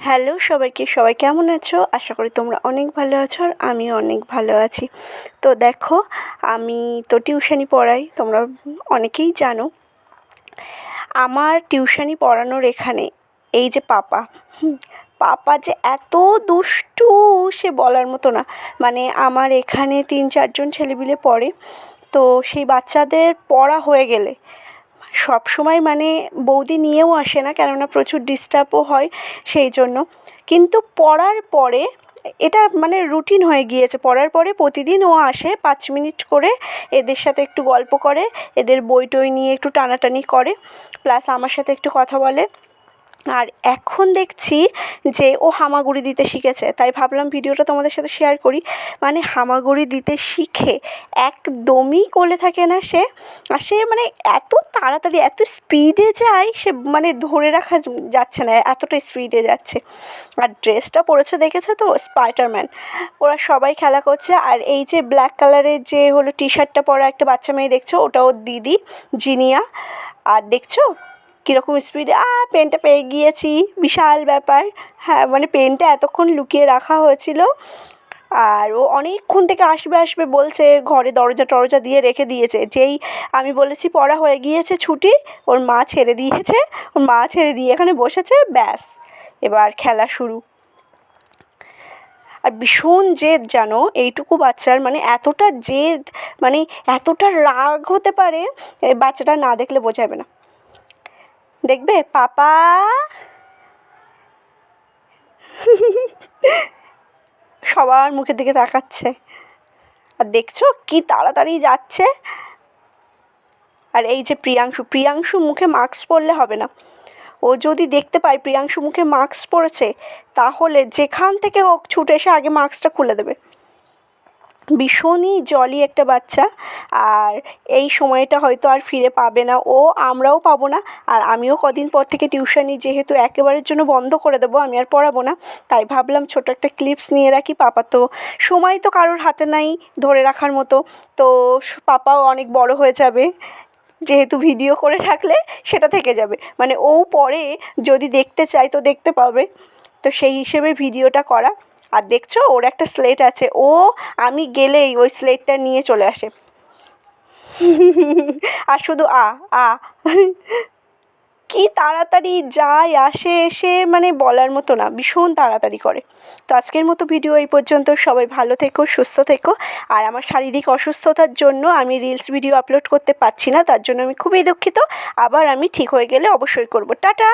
Hello সবাইকে, সবাই কেমন আছো? আশা করি তোমরা অনেক ভালো আছো আর আমিও অনেক ভালো আছি। তো দেখো, আমি তো টিউশনি পড়াই, তোমরা অনেকেই জানো। আমার টিউশনি পড়ানোর এখানে এই যে পাপা যে এত দুষ্টু, সে বলার মতো না। মানে আমার এখানে 3-4জন ছেলেপিলে পড়ে, তো সেই বাচ্চাদের পড়া হয়ে গেলে সবসময় মানে বৌদি নিয়েও আসে না, কেননা প্রচুর ডিস্টার্বও হয় সেই জন্য। কিন্তু পড়ার পরে এটা মানে রুটিন হয়ে গিয়েছে, পড়ার পরে প্রতিদিন ও আসে 5 মিনিট করে, এদের সাথে একটু গল্প করে, এদের বই টই নিয়ে একটু টানাটানি করে, প্লাস আমার সাথে একটু কথা বলে। আর এখন দেখছি যে ও হামাগুড়ি দিতে শিখেছে, তাই ভাবলাম ভিডিওটা তোমাদের সাথে শেয়ার করি। মানে হামাগুড়ি দিতে শিখে একদমই কোলে থাকে না সে, আর সে মানে এত তাড়াতাড়ি এত স্পিডে যায়, সে মানে ধরে রাখা যাচ্ছে না, এতটা স্পিডে যাচ্ছে। আর ড্রেসটা পরেছে দেখেছো তো, স্পাইডারম্যান। ওরা সবাই খেলা করছে। আর এই যে ব্ল্যাক কালারের যে হলো টি শার্টটা পরা একটা বাচ্চা মেয়ে দেখছো, ওটা ওর দিদি জিনিয়া। আর দেখছো কীরকম স্পিডে পেনটা পেয়ে গিয়েছি, বিশাল ব্যাপার। হ্যাঁ, মানে পেনটা এতক্ষণ লুকিয়ে রাখা হয়েছিল, আর ও অনেকক্ষণ থেকে আসবে বলছে, ঘরে দরজা টরজা দিয়ে রেখে দিয়েছে। যেই আমি বলেছি পড়া হয়ে গিয়েছে, ছুটি, ওর মা ছেড়ে দিয়েছে, ওর মা ছেড়ে দিয়ে এখানে বসেছে, ব্যাস এবার খেলা শুরু। আর ভীষণ জেদ জানো এইটুকু বাচ্চার, মানে এতটা জেদ, মানে এতটা রাগ হতে পারে, বাচ্চাটা না দেখলে বোঝা যাবে না। দেখবে পাপা সবার মুখের দিকে তাকাচ্ছে, আর দেখছো কি তাড়াতাড়ি যাচ্ছে। আর এই যে প্রিয়াংশু মুখে মাস্ক পরলে হবে না। ও যদি দেখতে পায় প্রিয়াংশু মুখে মাস্ক পরেছে, তাহলে যেখান থেকে হোক ছুটে এসে আগে মাস্কটা খুলে দেবে। ভীষণই জলি একটা বাচ্চা, আর এই সময়টা হয়তো আর ফিরে পাবে না ও, আমরাও পাবো না। আর আমিও কদিন পর থেকে টিউশনি যেহেতু একেবারের জন্য বন্ধ করে দেবো, আমি আর পড়াবো না, তাই ভাবলাম ছোটো একটা ক্লিপস নিয়ে রাখি। পাপা তো সময় তো কারোর হাতে নাই ধরে রাখার মতো, তো পাপাও অনেক বড় হয়ে যাবে, যেহেতু ভিডিও করে রাখলে সেটা থেকে যাবে, মানে ও পরে যদি দেখতে চায় তো দেখতে পাবে, তো সেই হিসেবে ভিডিওটা করা। আর দেখছো ওর একটা স্লেট আছে, ও আমি গেলেই ওই স্লেটটা নিয়ে চলে আসে, আর শুধু আ কি তাড়াতাড়ি যায় আসে, এসে মানে বলার মতো না, ভীষণ তাড়াতাড়ি করে। তো আজকের মতো ভিডিও এই পর্যন্ত। সবাই ভালো থেকো, সুস্থ থেকো। আর আমার শারীরিক অসুস্থতার জন্য আমি রিলস ভিডিও আপলোড করতে পারছি না, তার জন্য আমি খুবই দুঃখিত। আবার আমি ঠিক হয়ে গেলে অবশ্যই করব। টাটা।